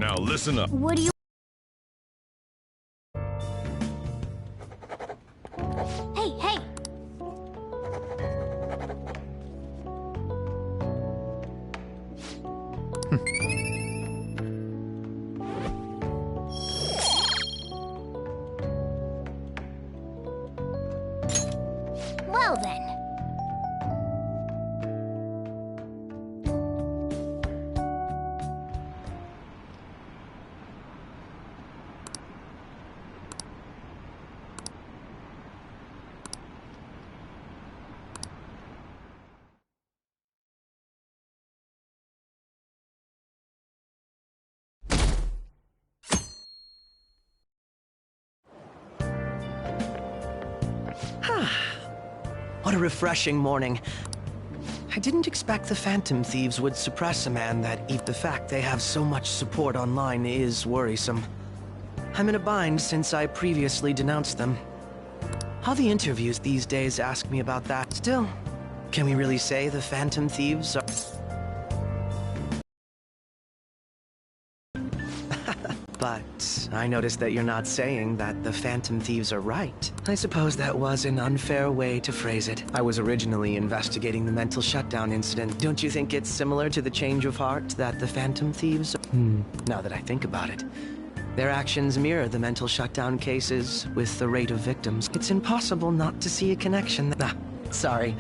Now listen up. What do you... Hey, hey! Well then. What a refreshing morning. I didn't expect the Phantom Thieves would suppress a man that the fact they have so much support online is worrisome. I'm in a bind since I previously denounced them. All the interviews these days ask me about that. Still, can we really say the Phantom Thieves are... But I noticed that you're not saying that the Phantom Thieves are right. I suppose that was an unfair way to phrase it. I was originally investigating the mental shutdown incident. Don't you think it's similar to the change of heart that the Phantom Thieves... Now that I think about it. Their actions mirror the mental shutdown cases with the rate of victims. It's impossible not to see a connection. Sorry.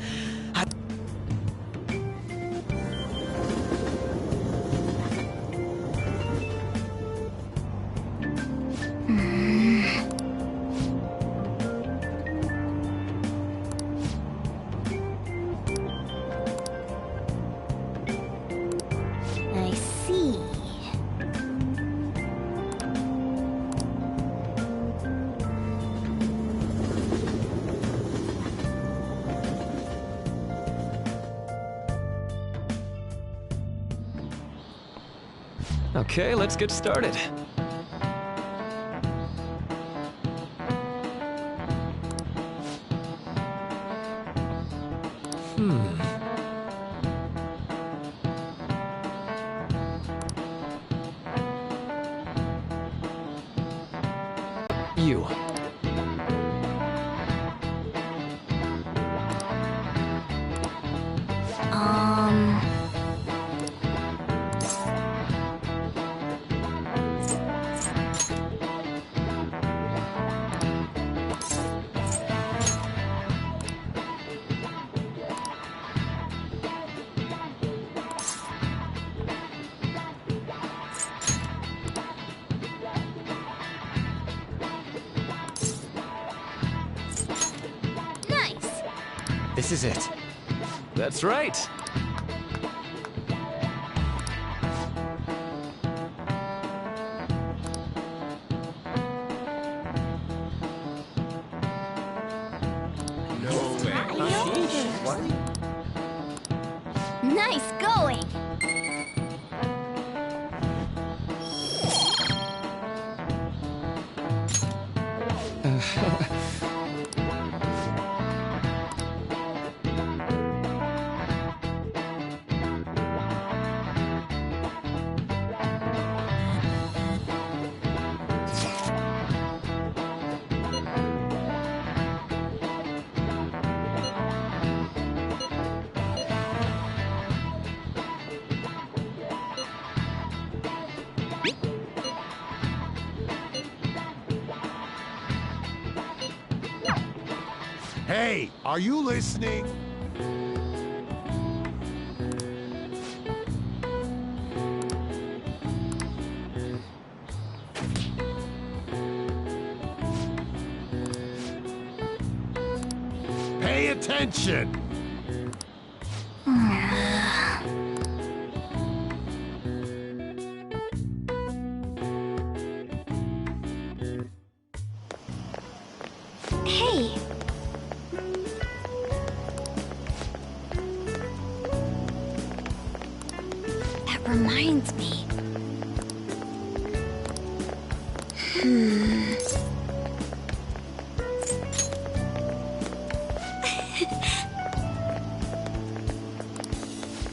I see. Okay, let's get started. You. Nice! This is it. That's right. Nice going! Hey, are you listening? Pay attention! Hey! That reminds me.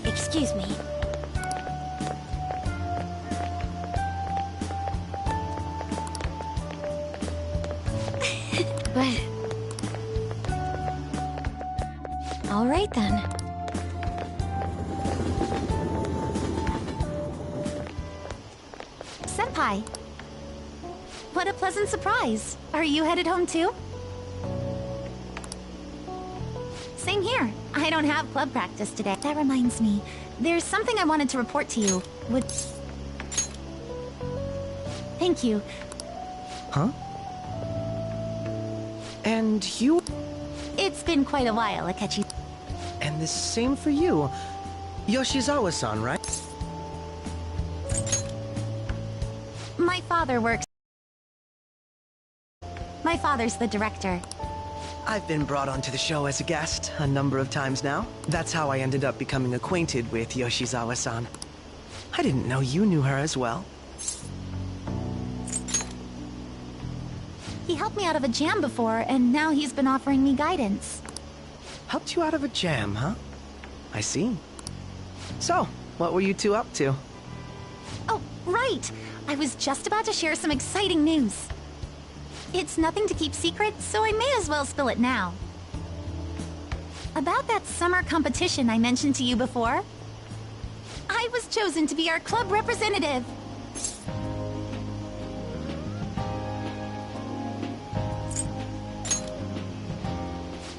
Excuse me. right then. Senpai! What a pleasant surprise. Are you headed home too? Same here. I don't have club practice today. That reminds me, there's something I wanted to report to you. Thank you. Huh? And you... It's been quite a while, Akechi. And the same for you. Yoshizawa-san, right? My father works... My father's the director. I've been brought onto the show as a guest a number of times now. That's how I ended up becoming acquainted with Yoshizawa-san. I didn't know you knew her as well. He helped me out of a jam before, and now he's been offering me guidance. Helped you out of a jam, huh? I see. So, what were you two up to? Oh, right! I was just about to share some exciting news. It's nothing to keep secret, so I may as well spill it now. About that summer competition I mentioned to you before, I was chosen to be our club representative.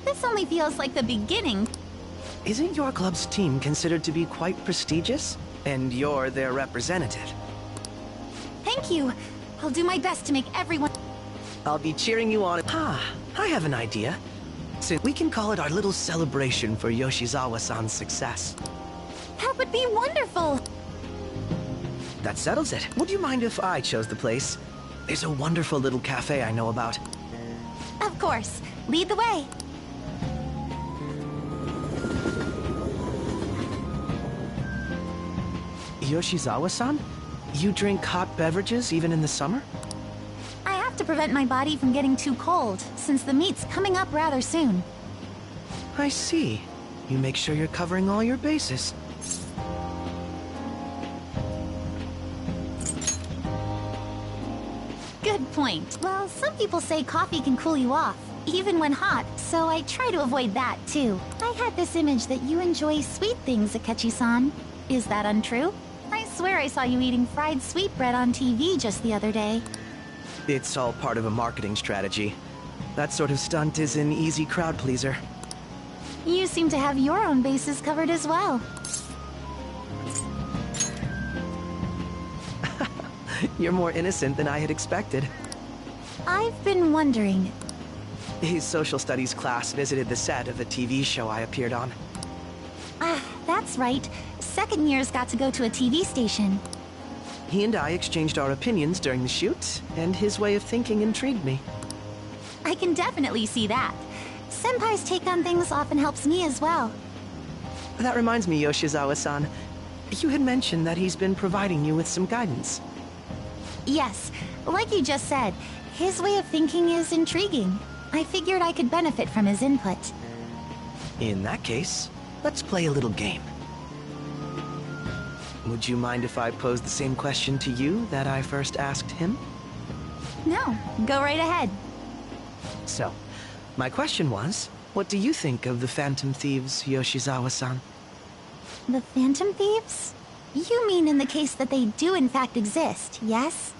This only feels like the beginning. Isn't your club's team considered to be quite prestigious? And you're their representative. Thank you. I'll do my best to make everyone... I'll be cheering you on. Ah, I have an idea. So we can call it our little celebration for Yoshizawa-san's success. That would be wonderful! That settles it. Would you mind if I chose the place? There's a wonderful little cafe I know about. Of course. Lead the way. Yoshizawa-san? You drink hot beverages even in the summer? I have to prevent my body from getting too cold, since the meet's coming up rather soon. I see. You make sure you're covering all your bases. Good point. Well, some people say coffee can cool you off, even when hot, so I try to avoid that, too. I had this image that you enjoy sweet things, Akechi-san. Is that untrue? I swear I saw you eating fried sweetbread on TV just the other day. It's all part of a marketing strategy. That sort of stunt is an easy crowd pleaser. You seem to have your own bases covered as well. You're more innocent than I had expected. I've been wondering... His social studies class visited the set of a TV show I appeared on. Ah, that's right. Second years got to go to a TV station. He and I exchanged our opinions during the shoot, and his way of thinking intrigued me. I can definitely see that. Senpai's take on things often helps me as well. That reminds me, Yoshizawa-san. You had mentioned that he's been providing you with some guidance. Yes, like you just said, his way of thinking is intriguing. I figured I could benefit from his input. In that case, let's play a little game. Would you mind if I posed the same question to you that I first asked him? No, go right ahead. So, my question was, what do you think of the Phantom Thieves, Yoshizawa-san? The Phantom Thieves? You mean in the case that they do in fact exist, yes?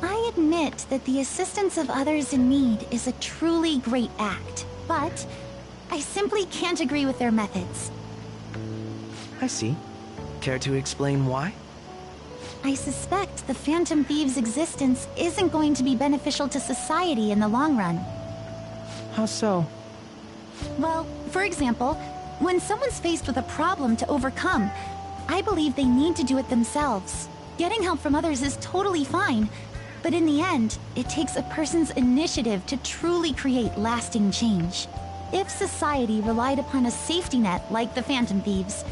I admit that the assistance of others in need is a truly great act, but I simply can't agree with their methods. I see. Care to explain why? I suspect the Phantom Thieves' existence isn't going to be beneficial to society in the long run. How so? Well, for example, when someone's faced with a problem to overcome, I believe they need to do it themselves. Getting help from others is totally fine, but in the end, it takes a person's initiative to truly create lasting change. If society relied upon a safety net like the Phantom Thieves,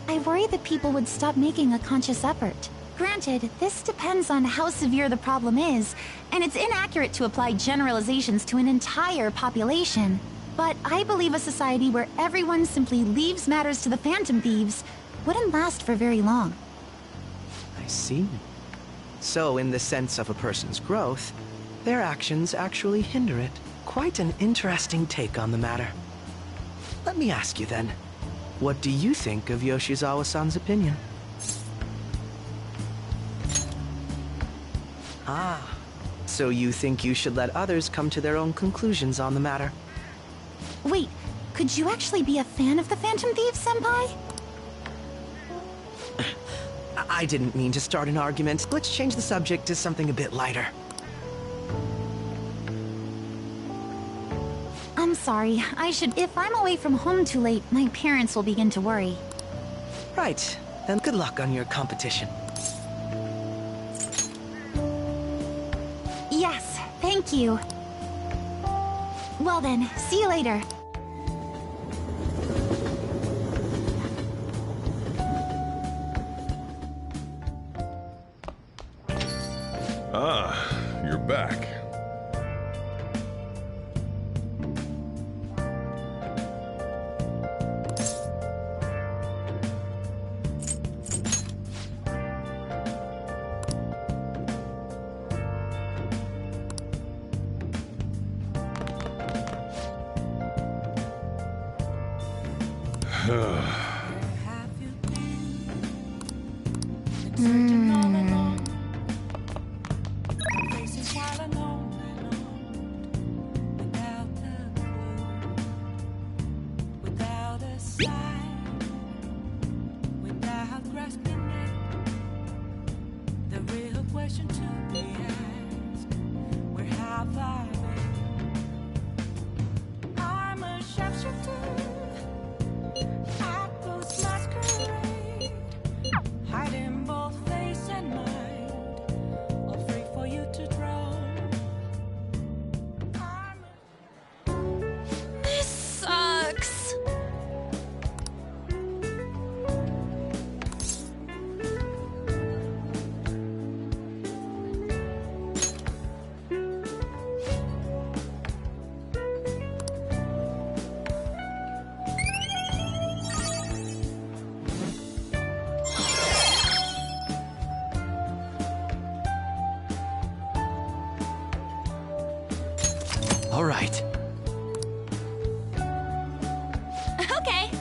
I worry that people would stop making a conscious effort. Granted, this depends on how severe the problem is, and it's inaccurate to apply generalizations to an entire population. But I believe a society where everyone simply leaves matters to the Phantom Thieves wouldn't last for very long. I see. So, in the sense of a person's growth, their actions actually hinder it. Quite an interesting take on the matter. Let me ask you then. What do you think of Yoshizawa-san's opinion? Ah, so you think you should let others come to their own conclusions on the matter? Wait, could you actually be a fan of the Phantom Thieves, Senpai? I didn't mean to start an argument. Let's change the subject to something a bit lighter. I'm sorry, if I'm away from home too late, my parents will begin to worry. Right, then good luck on your competition. Yes, thank you. Well then, see you later. Ah, you're back. All right. Okay.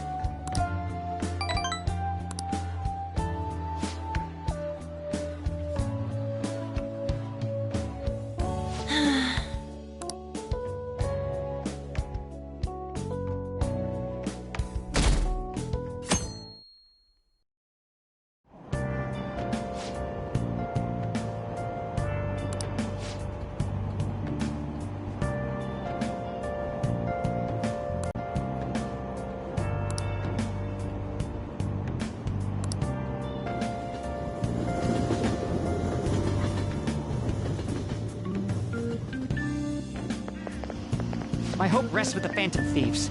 My hope rests with the Phantom Thieves.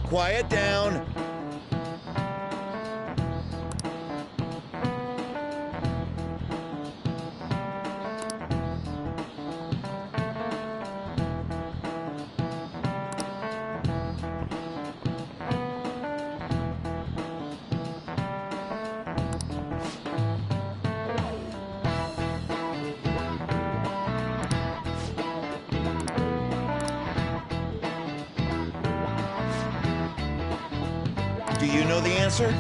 Quiet down. Do you know the answer?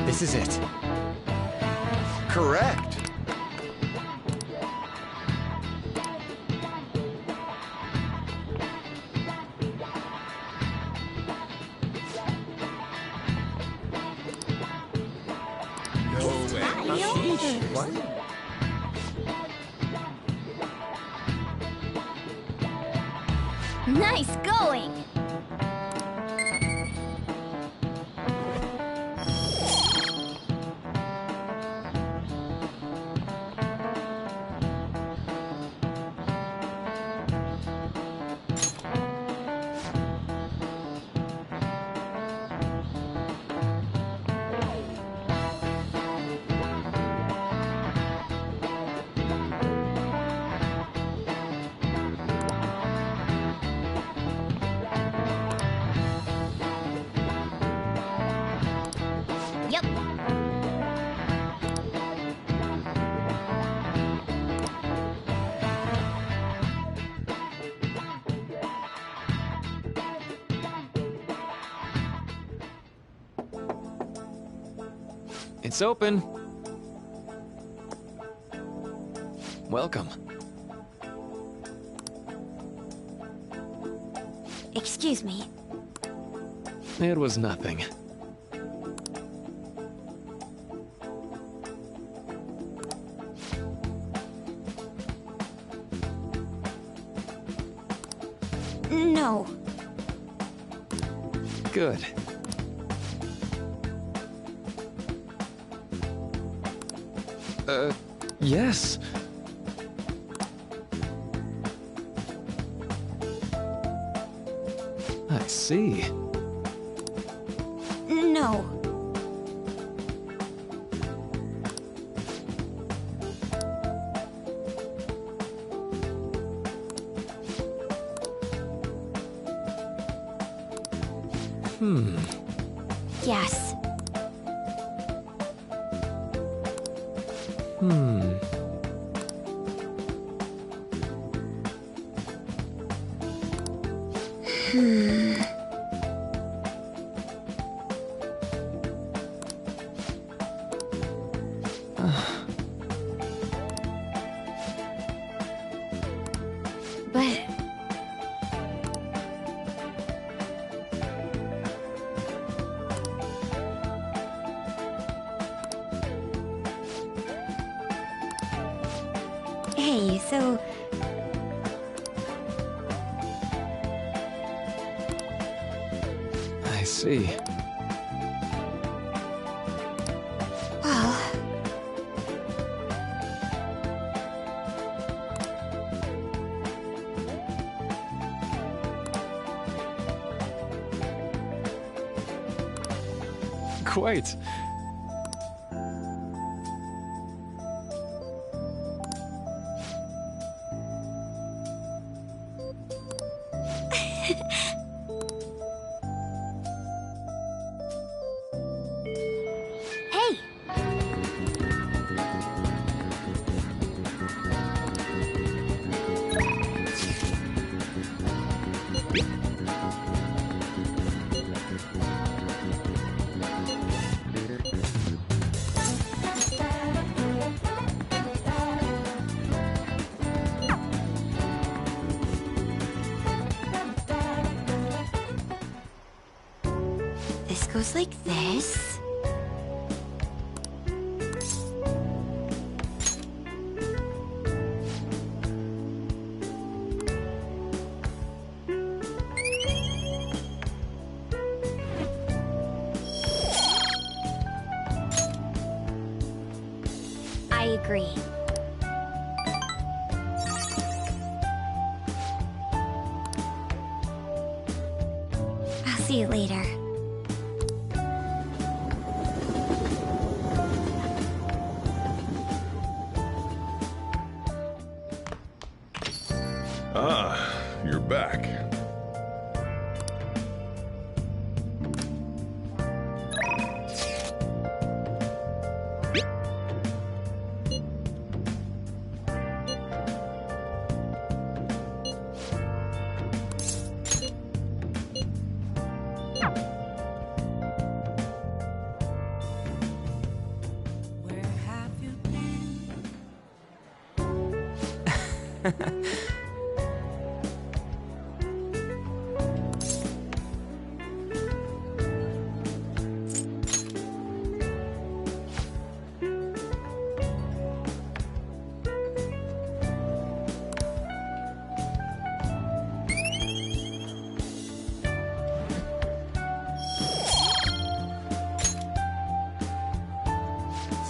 This is it. Correct. No way. What? Nice going! Yep. It's open. Welcome. Excuse me. It was nothing. No. Good. Yes. I see. No. Yes. But... Hey, so... I see. Well... Quite. Hey! This goes like this. I agree. I'll see you later. Ah, you're back.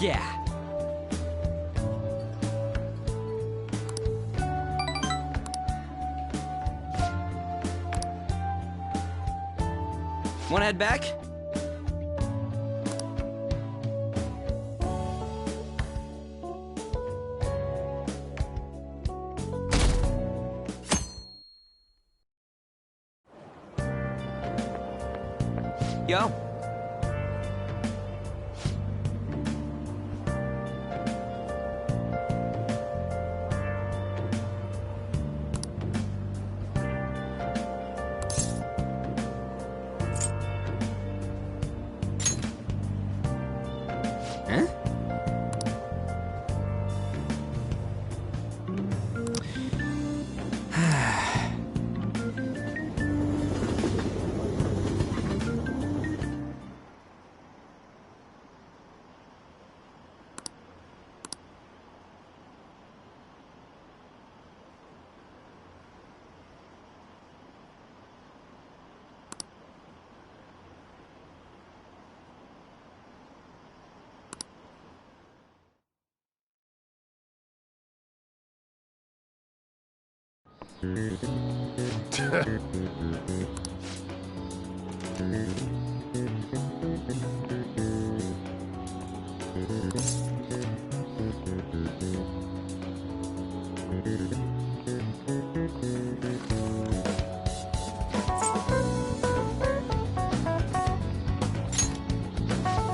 Yeah. Wanna head back? Yo. Huh?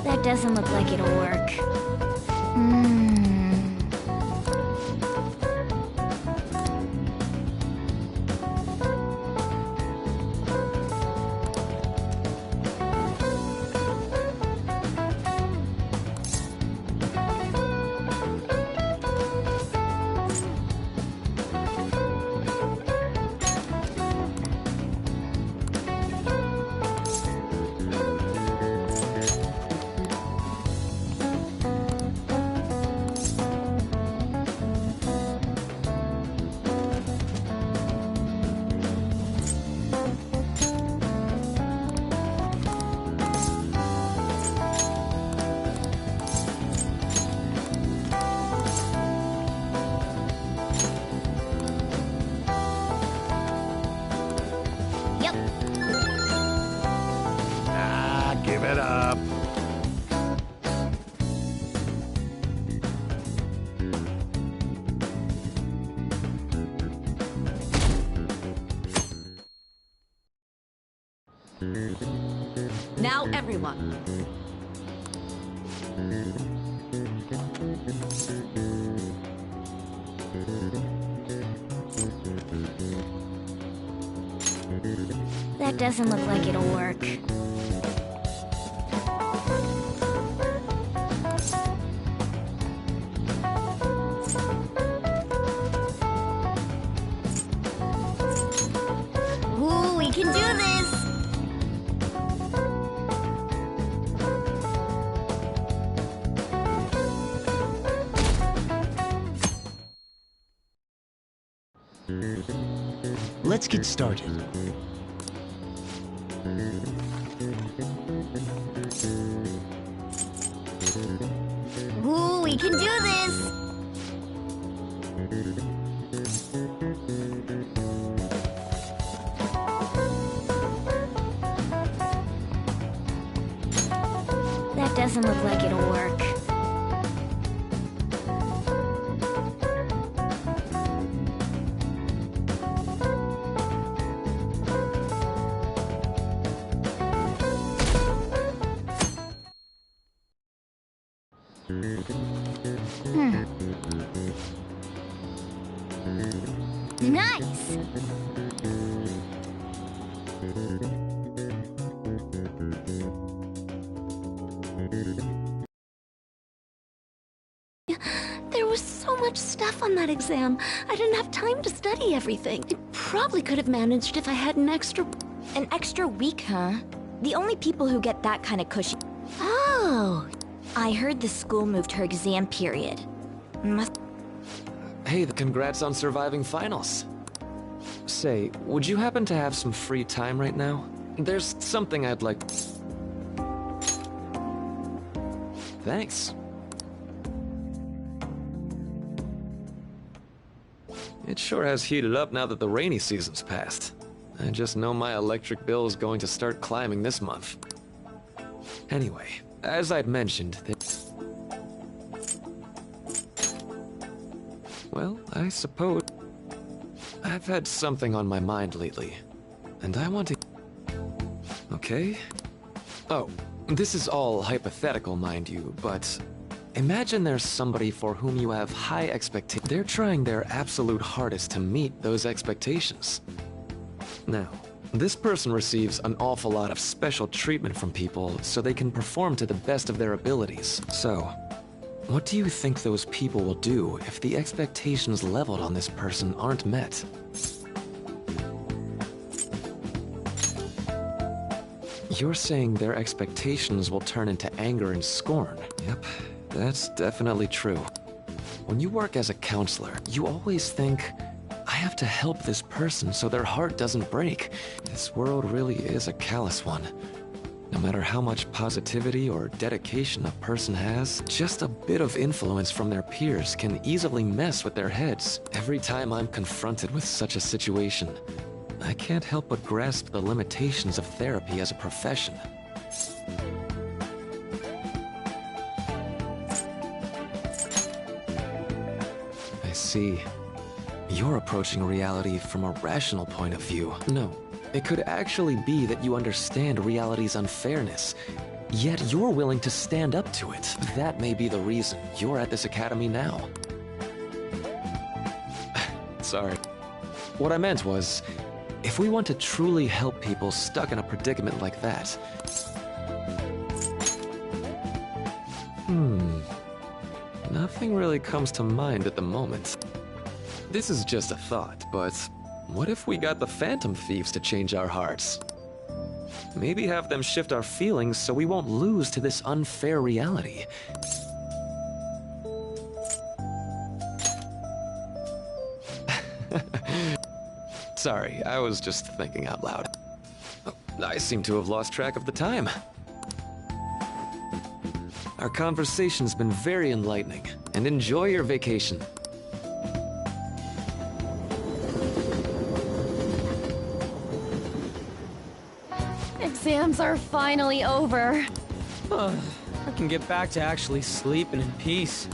That doesn't look like it'll work. Give it up. Now everyone. That doesn't look like it'll work. Ooh, we can do this! Let's get started. Ooh, we can do this! That doesn't look like it'll work. Nice! There was so much stuff on that exam. I didn't have time to study everything. I probably could have managed if I had an extra... An extra week, huh? The only people who get that kind of cushion... Oh! I heard the school moved her exam period. Hey, congrats on surviving finals. Say, would you happen to have some free time right now? There's something I'd like... Thanks. It sure has heated up now that the rainy season's passed. I just know my electric bill is going to start climbing this month. Anyway, as I'd mentioned, well, I suppose I've had something on my mind lately, and I want to... Okay? Oh, this is all hypothetical, mind you, but imagine there's somebody for whom you have high expectations. They're trying their absolute hardest to meet those expectations. Now, this person receives an awful lot of special treatment from people so they can perform to the best of their abilities. So, What do you think those people will do if the expectations leveled on this person aren't met? You're saying their expectations will turn into anger and scorn. Yep, that's definitely true. When you work as a counselor, you always think, I have to help this person so their heart doesn't break. This world really is a callous one. No matter how much positivity or dedication a person has, just a bit of influence from their peers can easily mess with their heads. Every time I'm confronted with such a situation, I can't help but grasp the limitations of therapy as a profession. I see. You're approaching reality from a rational point of view. No, it could actually be that you understand reality's unfairness, yet you're willing to stand up to it. That may be the reason you're at this academy now. Sorry. What I meant was, if we want to truly help people stuck in a predicament like that... Nothing really comes to mind at the moment. This is just a thought, but what if we got the Phantom Thieves to change our hearts? Maybe have them shift our feelings so we won't lose to this unfair reality. Sorry, I was just thinking out loud. Oh, I seem to have lost track of the time. Our conversation's been very enlightening, and enjoy your vacation. Exams are finally over. I can get back to actually sleeping in peace.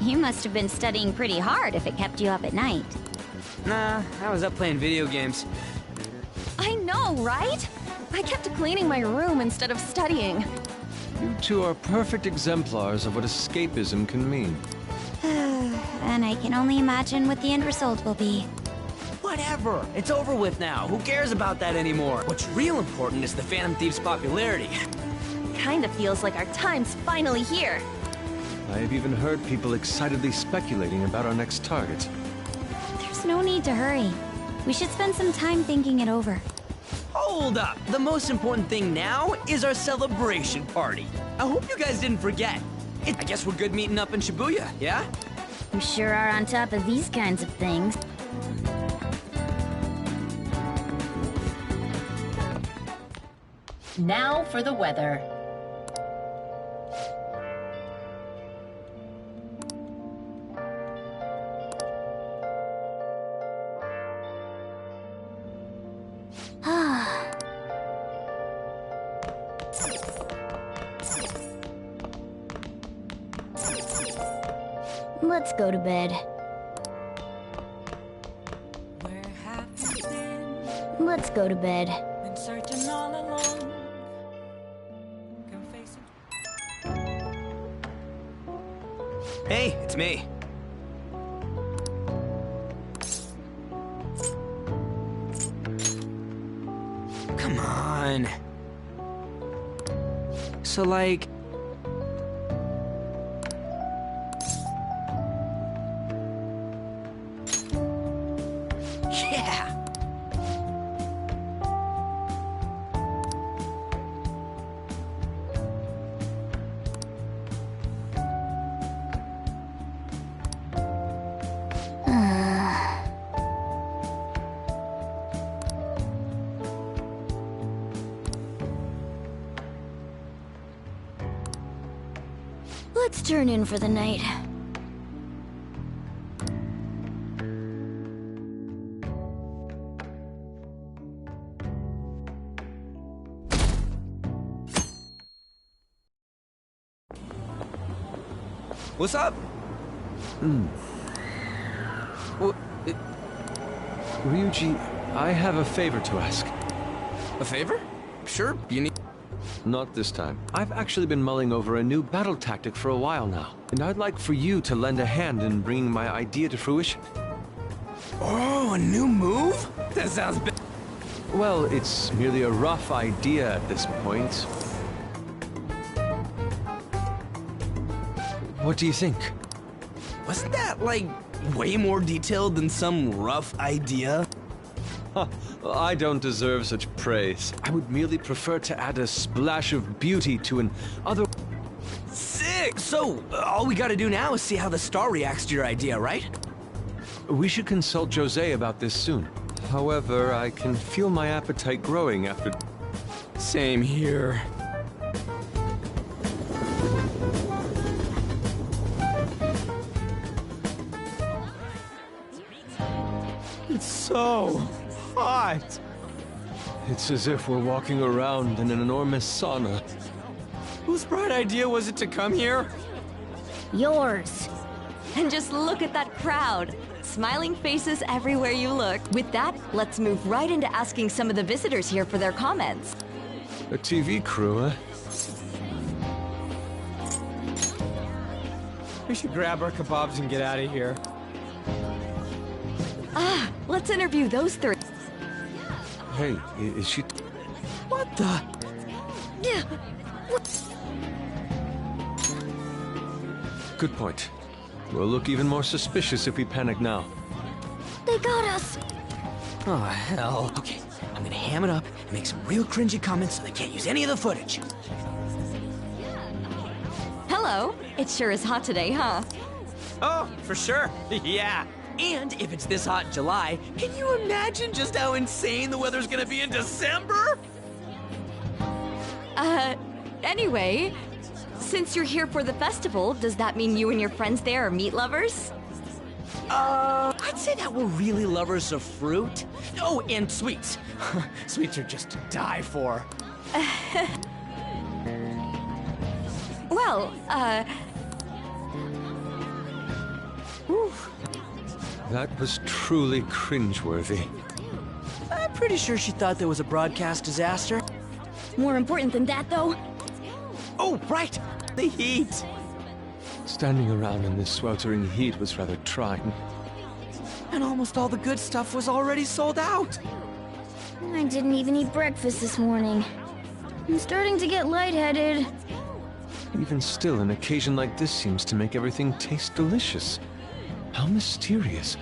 You must have been studying pretty hard if it kept you up at night. Nah, I was up playing video games. I know, right? I kept cleaning my room instead of studying. You two are perfect exemplars of what escapism can mean. And I can only imagine what the end result will be. Whatever, it's over with now. Who cares about that anymore? What's real important is the Phantom Thieves' popularity. Kinda feels like our time's finally here. I have even heard people excitedly speculating about our next target. There's no need to hurry. We should spend some time thinking it over. Hold up! The most important thing now is our celebration party. I hope you guys didn't forget. I guess we're good meeting up in Shibuya, yeah? You sure are on top of these kinds of things. Now for the weather. Let's go to bed. Let's go to bed. Hey, it's me. Come on. So, like... Yeah! Let's turn in for the night. What's up? Ryuji, I have a favor to ask. A favor? Sure, you need... Not this time. I've actually been mulling over a new battle tactic for a while now, and I'd like for you to lend a hand in bringing my idea to fruition. Oh, a new move? That sounds Well, it's merely a rough idea at this point. What do you think? Wasn't that, like, way more detailed than some rough idea? I don't deserve such praise. I would merely prefer to add a splash of beauty to an other... Sick! So, all we gotta do now is see how the star reacts to your idea, right? We should consult Jose about this soon. However, I can feel my appetite growing after... Same here. It's so hot. It's as if we're walking around in an enormous sauna. Whose bright idea was it to come here? Yours. And just look at that crowd. Smiling faces everywhere you look. With that, let's move right into asking some of the visitors here for their comments. A TV crew, eh? We should grab our kebabs and get out of here. Ah, let's interview those three. Hey, is she... What the? Yeah. Good point. We'll look even more suspicious if we panic now. They got us. Oh, hell. Okay, I'm gonna ham it up and make some real cringy comments so they can't use any of the footage. Hello. It sure is hot today, huh? Oh, for sure. Yeah. And if it's this hot in July, can you imagine just how insane the weather's gonna be in December? Anyway, since you're here for the festival, does that mean you and your friends there are meat lovers? I'd say that we're really lovers of fruit. Oh, and sweets. Sweets are just to die for. Well, Whew. That was truly cringeworthy. I'm pretty sure she thought there was a broadcast disaster. More important than that, though. Oh, right! The heat! Standing around in this sweltering heat was rather trying. And almost all the good stuff was already sold out. I didn't even eat breakfast this morning. I'm starting to get lightheaded. Even still, an occasion like this seems to make everything taste delicious. How mysterious.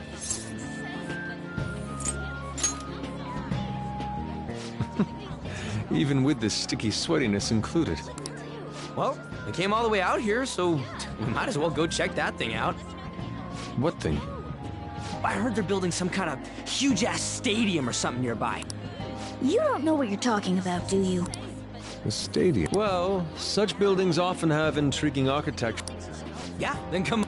Even with this sticky sweatiness included. Well, we came all the way out here, so we might as well go check that thing out. What thing? I heard they're building some kind of huge-ass stadium or something nearby. You don't know what you're talking about, do you? The stadium. Well, such buildings often have intriguing architecture. Yeah, then come.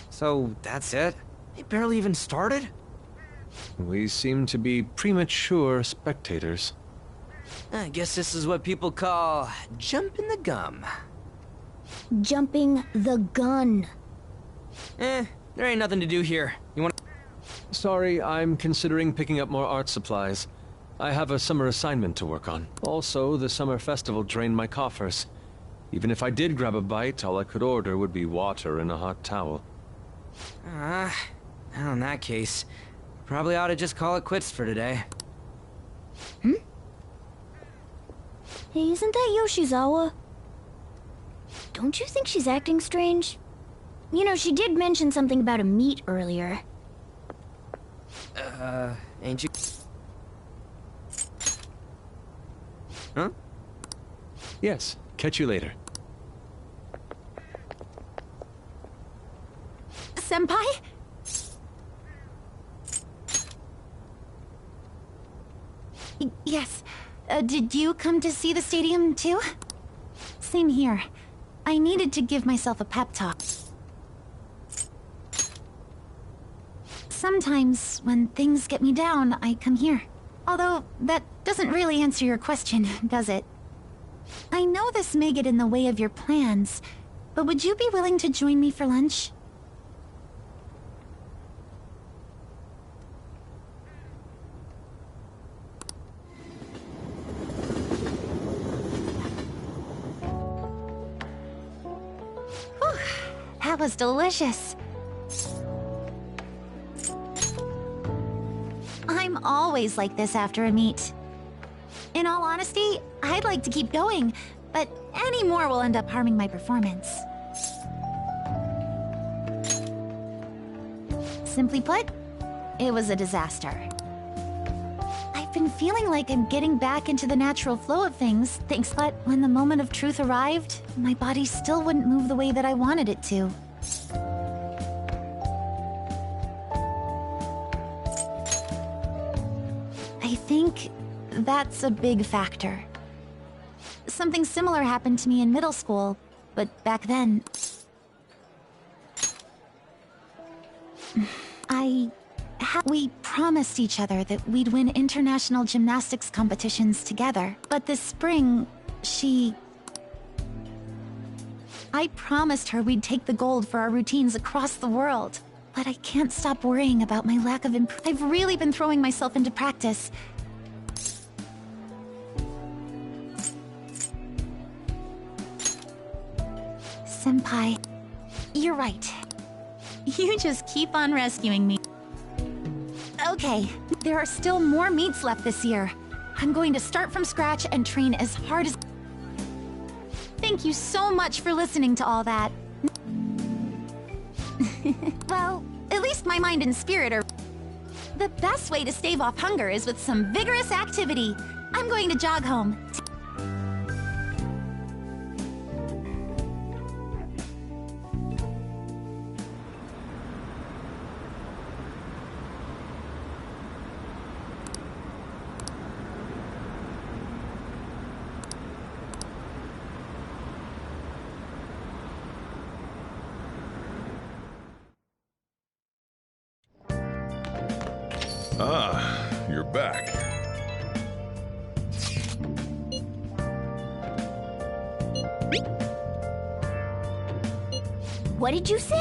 So, that's it? They barely even started? We seem to be premature spectators. I guess this is what people call jumping the gum. Jumping the gun. There ain't nothing to do here. You want? Sorry, I'm considering picking up more art supplies. I have a summer assignment to work on. Also, the summer festival drained my coffers. Even if I did grab a bite, all I could order would be water and a hot towel. Well, in that case, probably ought to just call it quits for today. Hey, isn't that Yoshizawa? Don't you think she's acting strange? You know, she did mention something about a meet earlier. Ain't you? Huh? Yes, catch you later. Senpai? Yes. Did you come to see the stadium, too? Same here. I needed to give myself a pep talk. Sometimes, when things get me down, I come here. Although, that doesn't really answer your question, does it? I know this may get in the way of your plans, but would you be willing to join me for lunch? Whew, that was delicious. I'm always like this after a meet. In all honesty, I'd like to keep going, but any more will end up harming my performance. Simply put, it was a disaster. I've been feeling like I'm getting back into the natural flow of things, thanks, but when the moment of truth arrived, my body still wouldn't move the way that I wanted it to. I think that's a big factor. Something similar happened to me in middle school, but back then... We promised each other that we'd win international gymnastics competitions together. But this spring, I promised her we'd take the gold for our routines across the world. But I can't stop worrying about my lack of I've really been throwing myself into practice. Senpai, you're right. You just keep on rescuing me. Okay, there are still more meets left this year. I'm going to start from scratch and train as hard as... Thank you so much for listening to all that. Well, at least my mind and spirit are... The best way to stave off hunger is with some vigorous activity. I'm going to jog home. Ah, you're back. What did you say?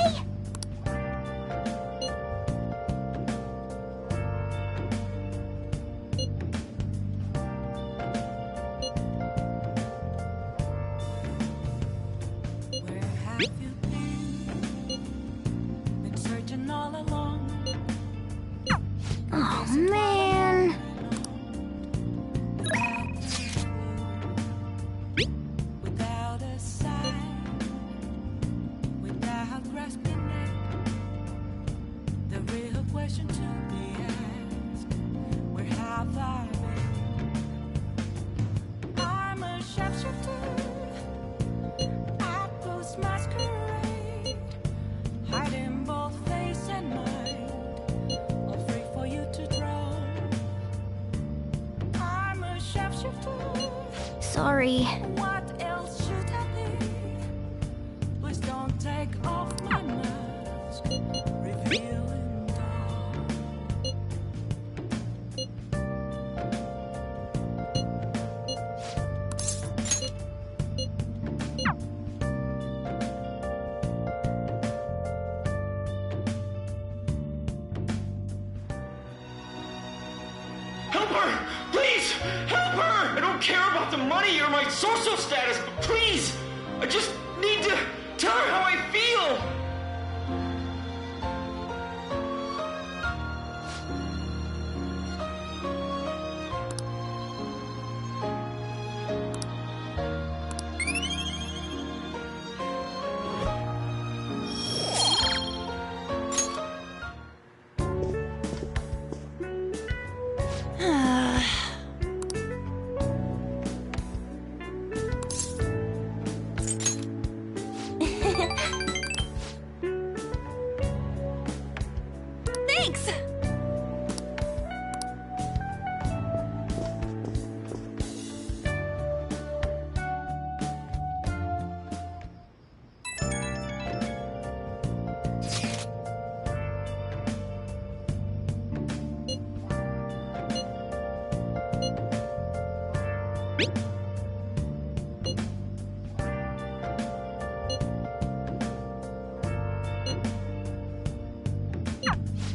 Sorry. What else should I be? Please don't take off my mask, revealing dark. Help her! Please! Help her! I don't care about the money or my social status, but please! I just need to tell her how I feel! Thanks!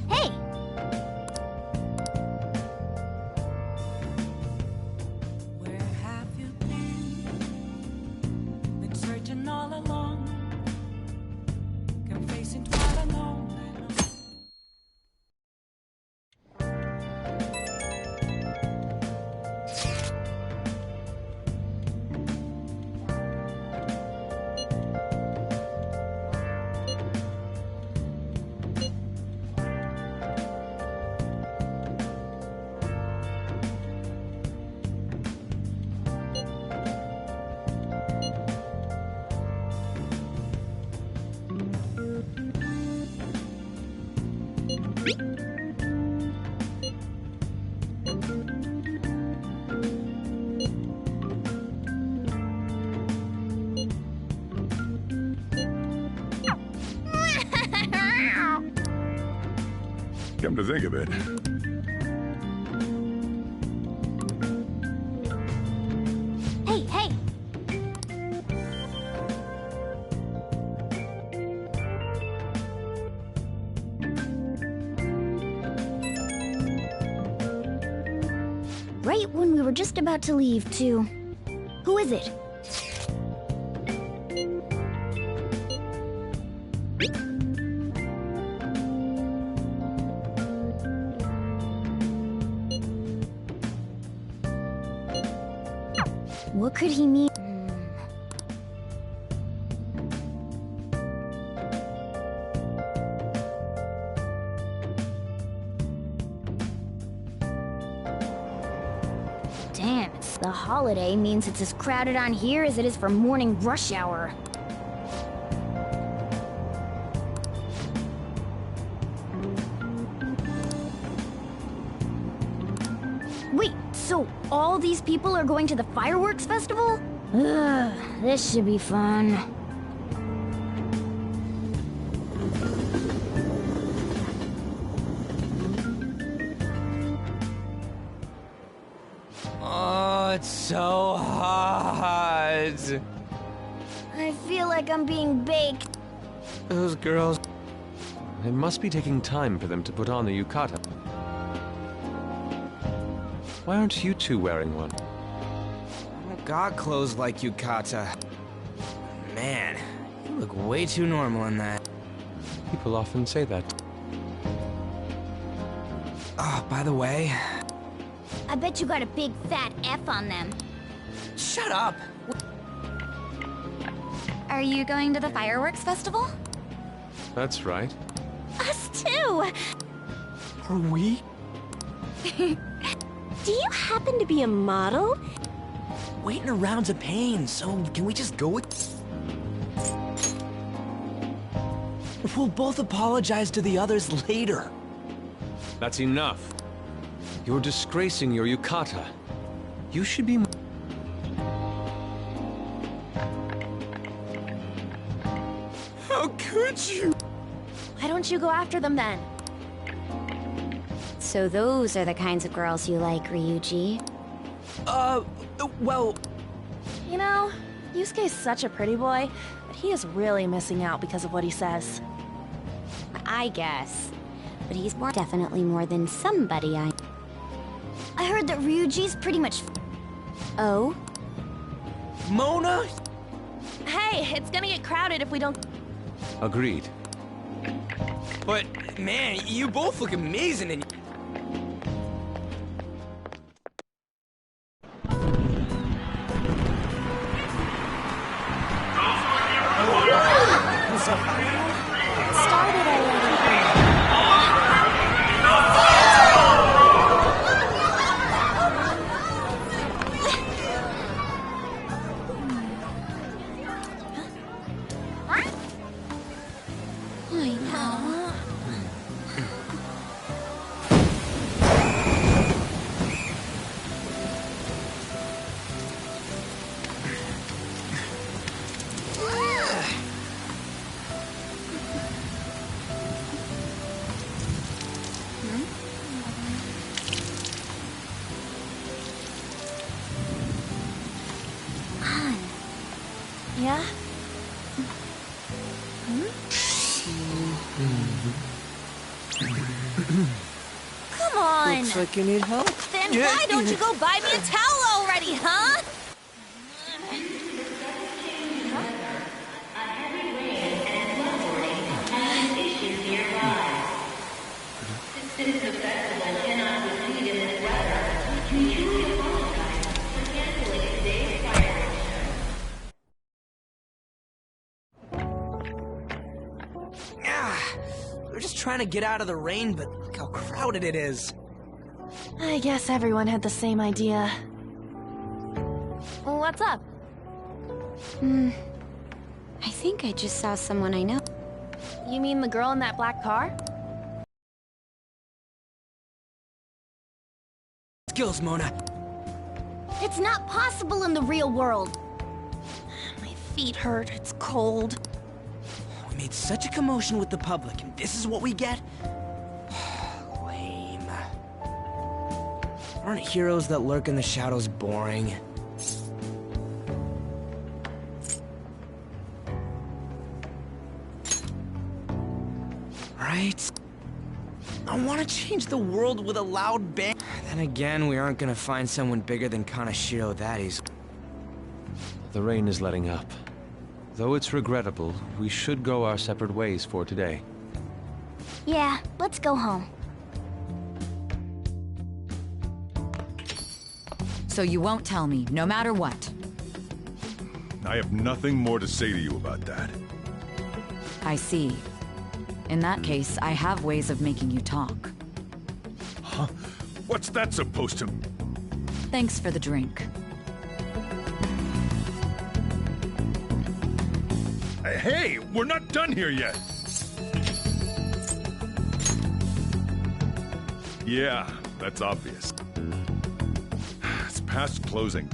Hey! Where have you been? Been searching all along. Come facing all alone. to think of it. Hey, hey! Right when we were just about to leave, too. Who is it? What could he mean? Damn, it's the holiday means it's as crowded on here as it is for morning rush hour. Wait, so all these people are going to the fireworks festival? Ugh, this should be fun. Oh, it's so hot. I feel like I'm being baked. Those girls... It must be taking time for them to put on the yukata. Why aren't you two wearing one? I got clothes like Yukata. Man, you look way too normal in that. People often say that. Oh, by the way... I bet you got a big fat F on them. Shut up! Are you going to the fireworks festival? That's right. Us too! Are we? Do you happen to be a model? Waiting around's a pain, so can we just go with... We'll both apologize to the others later. That's enough. You're disgracing your yukata. You should be... How could you? Why don't you go after them then? So those are the kinds of girls you like, Ryuji. Well... You know, Yusuke's such a pretty boy, but he is really missing out because of what he says. I guess. But he's definitely more than somebody I heard that Ryuji's pretty much... Oh? Mona? Hey, it's gonna get crowded if we don't... Agreed. But, man, you both look amazing and... Started already. Yeah? Come on! Looks like you need help. Then why don't you go buy me a towel already, huh? We're just trying to get out of the rain, but look how crowded it is. I guess everyone had the same idea. What's up? I think I just saw someone I know. You mean the girl in that black car? Skills, Mona. It's not possible in the real world. My feet hurt, it's cold. We made such a commotion with the public, and this is what we get? Aren't heroes that lurk in the shadows boring? Right? I want to change the world with a loud bang. Then again, we aren't gonna find someone bigger than Kanashiro that easily. The rain is letting up. Though it's regrettable, we should go our separate ways for today. Yeah, let's go home. So you won't tell me, no matter what. I have nothing more to say to you about that. I see. In that case, I have ways of making you talk. Huh? What's that supposed to... Thanks for the drink. Hey, we're not done here yet! Yeah, that's obvious. It's past closing.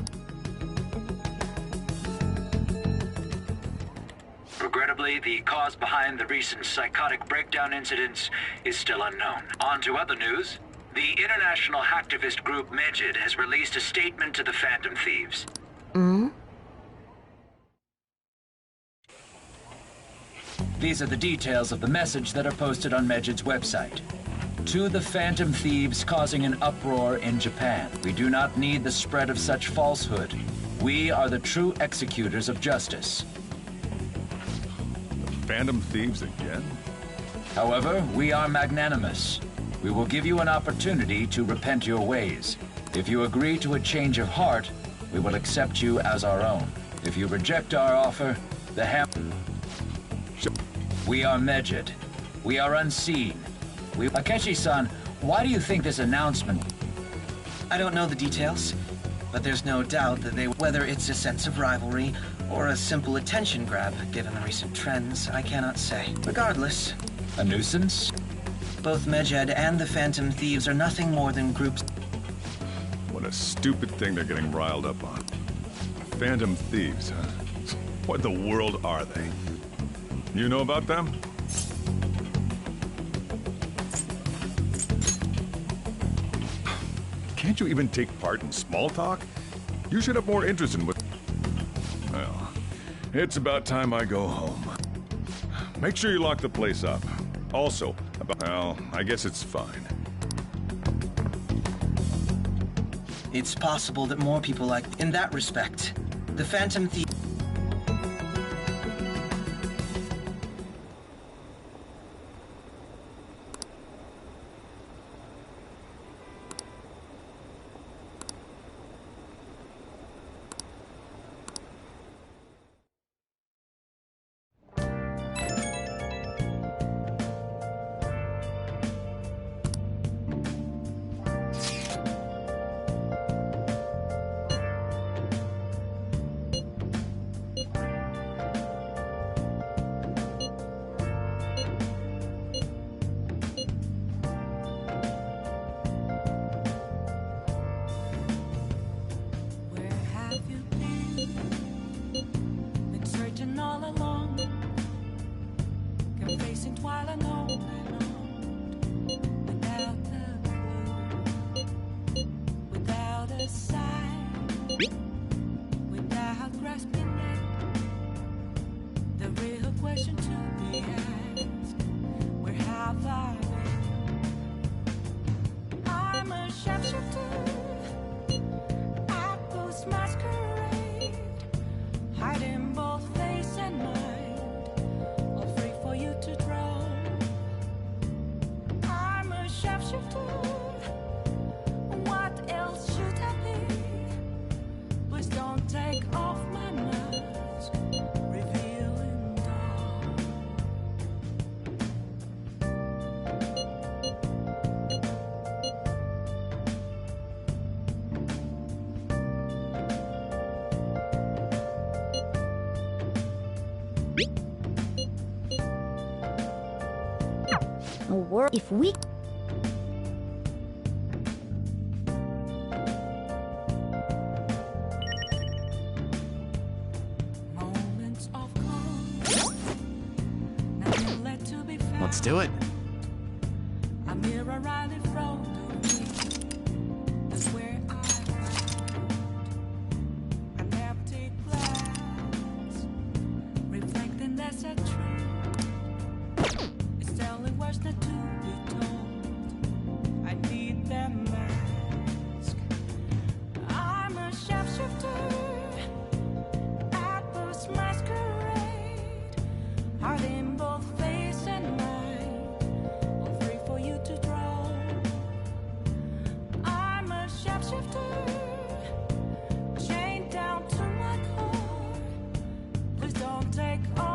Regrettably, the cause behind the recent psychotic breakdown incidents is still unknown. On to other news. The international hacktivist group Megid has released a statement to the Phantom Thieves. These are the details of the message that are posted on Megid's website. To the Phantom Thieves causing an uproar in Japan. We do not need the spread of such falsehood. We are the true executors of justice. Phantom Thieves again? However, we are magnanimous. We will give you an opportunity to repent your ways. If you agree to a change of heart, we will accept you as our own. If you reject our offer, We are Megid. We are unseen. Akechi-san, why do you think this announcement... I don't know the details, but there's no doubt that whether it's a sense of rivalry or a simple attention grab, given the recent trends, I cannot say. Regardless... A nuisance? Both Megid and the Phantom Thieves are nothing more than groups... What a stupid thing they're getting riled up on. Phantom Thieves, huh? What the world are they? You know about them? Can't you even take part in small talk? You should have more interest in what... Well, it's about time I go home. Make sure you lock the place up. Also, well, I guess it's fine. It's possible that more people like... In that respect, the Phantom Thieves... If we... Let's do it. A mirror right in front of me. That's where take all